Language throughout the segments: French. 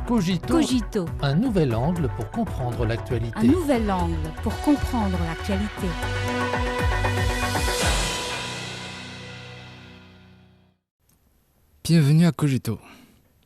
Cogito, Cogito, un nouvel angle pour comprendre l'actualité. un nouvel angle pour comprendre l'actualité. Bienvenue à Cogito.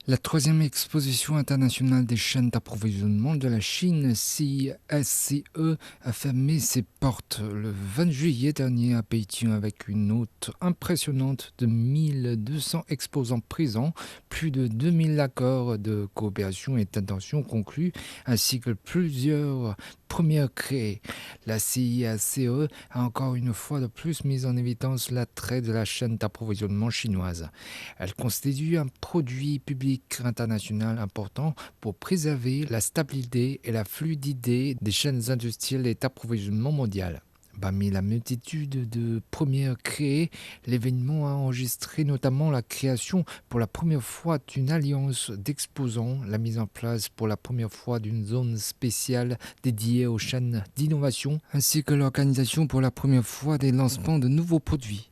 La troisième exposition internationale des chaînes d'approvisionnement de la Chine, CSCE, a fermé ses portes le 20 juillet dernier à Pékin avec une hôte impressionnante de 1200 exposants présents, plus de 2000 accords de coopération et d'intention conclus, ainsi que plusieurs premières créées. La CSCE a encore une fois de plus mis en évidence l'attrait de la chaîne d'approvisionnement chinoise. Elle constitue un produit public international important pour préserver la stabilité et la fluidité des chaînes industrielles et d'approvisionnement mondiales. Parmi la multitude de premières créées, l'événement a enregistré notamment la création pour la première fois d'une alliance d'exposants, la mise en place pour la première fois d'une zone spéciale dédiée aux chaînes d'innovation, ainsi que l'organisation pour la première fois des lancements de nouveaux produits.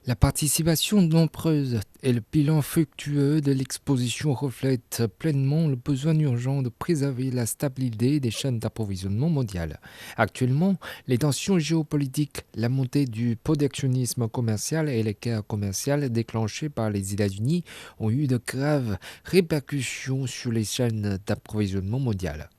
La participation nombreuse et le bilan fructueux de l'exposition reflètent pleinement le besoin urgent de préserver la stabilité des chaînes d'approvisionnement mondiales. Actuellement, les tensions géopolitiques, la montée du protectionnisme commercial et les guerres commerciales déclenchées par les États-Unis ont eu de graves répercussions sur les chaînes d'approvisionnement mondiales.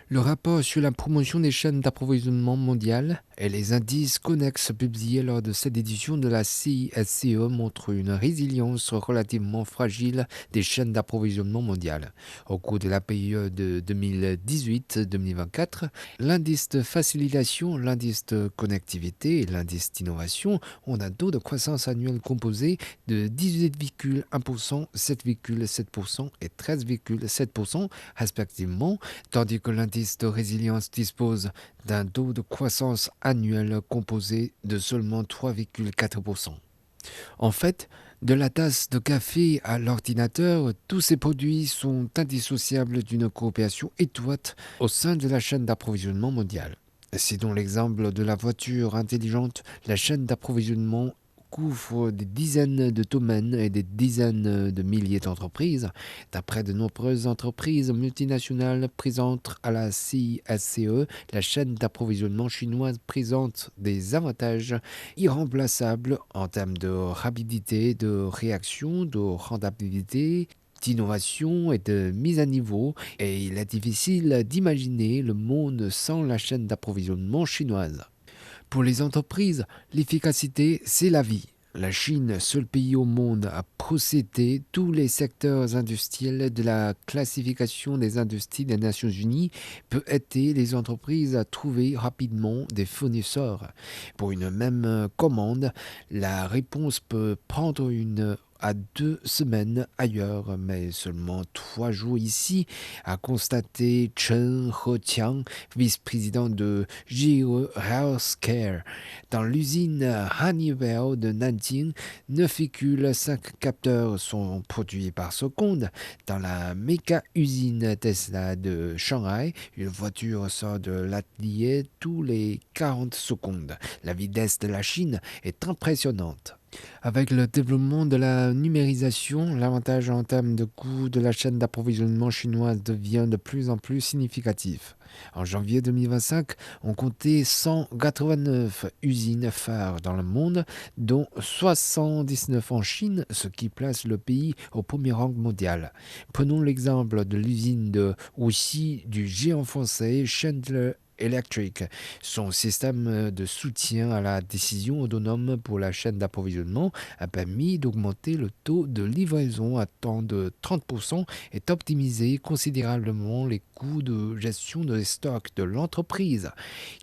Le rapport sur la promotion des chaînes d'approvisionnement mondiales et les indices connexes publiés lors de cette édition de la CSCE montrent une résilience relativement fragile des chaînes d'approvisionnement mondiales. Au cours de la période 2018-2024, l'indice de facilitation, l'indice de connectivité et l'indice d'innovation ont un taux de croissance annuel composé de 18,1%, 7,7% et 13,7% respectivement, tandis que l'indice de résilience dispose d'un taux de croissance annuel composé de seulement 3,4%. En fait, de la tasse de café à l'ordinateur, tous ces produits sont indissociables d'une coopération étroite au sein de la chaîne d'approvisionnement mondiale. Citons l'exemple de la voiture intelligente, la chaîne d'approvisionnement couvre des dizaines de domaines et des dizaines de milliers d'entreprises. D'après de nombreuses entreprises multinationales présentes à la CSCE, la chaîne d'approvisionnement chinoise présente des avantages irremplaçables en termes de rapidité, de réaction, de rentabilité, d'innovation et de mise à niveau, et il est difficile d'imaginer le monde sans la chaîne d'approvisionnement chinoise. Pour les entreprises, l'efficacité, c'est la vie. La Chine, seul pays au monde à posséder tous les secteurs industriels de la classification des industries des Nations Unies, peut aider les entreprises à trouver rapidement des fournisseurs. Pour une même commande, la réponse peut prendre 1 à 2 semaines ailleurs, mais seulement 3 jours ici, a constaté Chen Heqiang, vice-président de GE Healthcare. Dans l'usine Honeywell de Nanjing, 9,5 capteurs sont produits par seconde. Dans la méga-usine Tesla de Shanghai, une voiture sort de l'atelier tous les 40 secondes. La vitesse de la Chine est impressionnante. Avec le développement de la numérisation, l'avantage en termes de coût de la chaîne d'approvisionnement chinoise devient de plus en plus significatif. En janvier 2025, on comptait 189 usines phares dans le monde, dont 79 en Chine, ce qui place le pays au premier rang mondial. Prenons l'exemple de l'usine de Wuxi du géant français Schneider Electric. Son système de soutien à la décision autonome pour la chaîne d'approvisionnement a permis d'augmenter le taux de livraison à temps de 30% et d'optimiser considérablement les coûts de gestion des stocks de l'entreprise.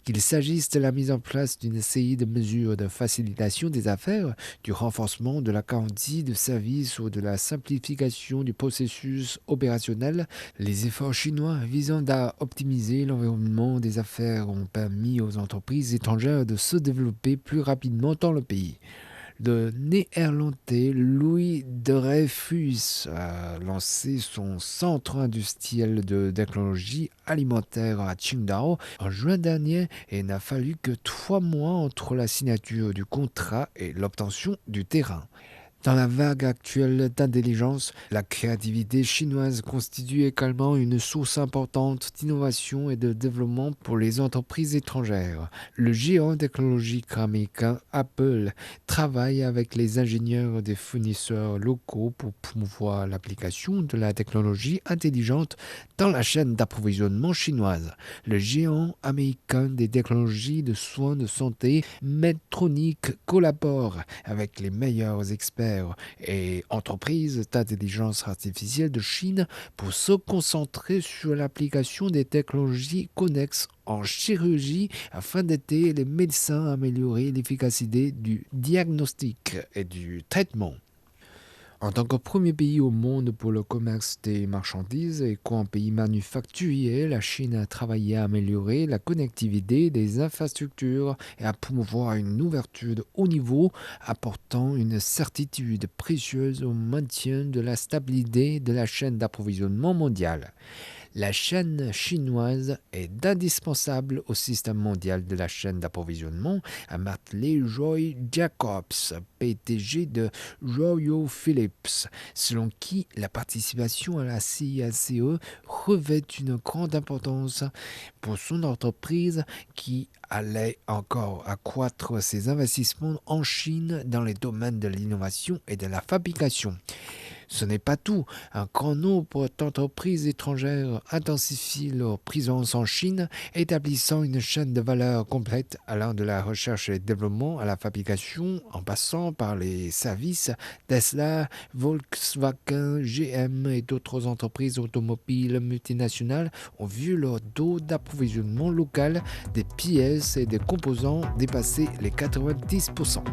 Qu'il s'agisse de la mise en place d'une série de mesures de facilitation des affaires, du renforcement de la garantie de service ou de la simplification du processus opérationnel, les efforts chinois visant à optimiser l'environnement des affaires ont permis aux entreprises étrangères de se développer plus rapidement dans le pays. Le Néerlandais Louis Dreyfus a lancé son centre industriel de technologie alimentaire à Qingdao en juin dernier et il n'a fallu que 3 mois entre la signature du contrat et l'obtention du terrain. Dans la vague actuelle d'intelligence, la créativité chinoise constitue également une source importante d'innovation et de développement pour les entreprises étrangères. Le géant technologique américain Apple travaille avec les ingénieurs des fournisseurs locaux pour promouvoir l'application de la technologie intelligente dans la chaîne d'approvisionnement chinoise. Le géant américain des technologies de soins de santé Medtronic collabore avec les meilleurs experts et entreprises d'intelligence artificielle de Chine pour se concentrer sur l'application des technologies connexes en chirurgie afin d'aider les médecins à améliorer l'efficacité du diagnostic et du traitement. En tant que premier pays au monde pour le commerce des marchandises et qu'un pays manufacturier, la Chine a travaillé à améliorer la connectivité des infrastructures et à promouvoir une ouverture de haut niveau, apportant une certitude précieuse au maintien de la stabilité de la chaîne d'approvisionnement mondiale. La chaîne chinoise est indispensable au système mondial de la chaîne d'approvisionnement, a martelé Roy Jacobs, PDG de Royal Philips, selon qui la participation à la CICE revêt une grande importance pour son entreprise qui allait encore accroître ses investissements en Chine dans les domaines de l'innovation et de la fabrication. Ce n'est pas tout. Un grand nombre d'entreprises étrangères intensifient leur présence en Chine, établissant une chaîne de valeur complète allant de la recherche et développement à la fabrication, en passant par les services. Tesla, Volkswagen, GM et d'autres entreprises automobiles multinationales ont vu leur taux d'approvisionnement local des pièces et des composants dépasser les 90%.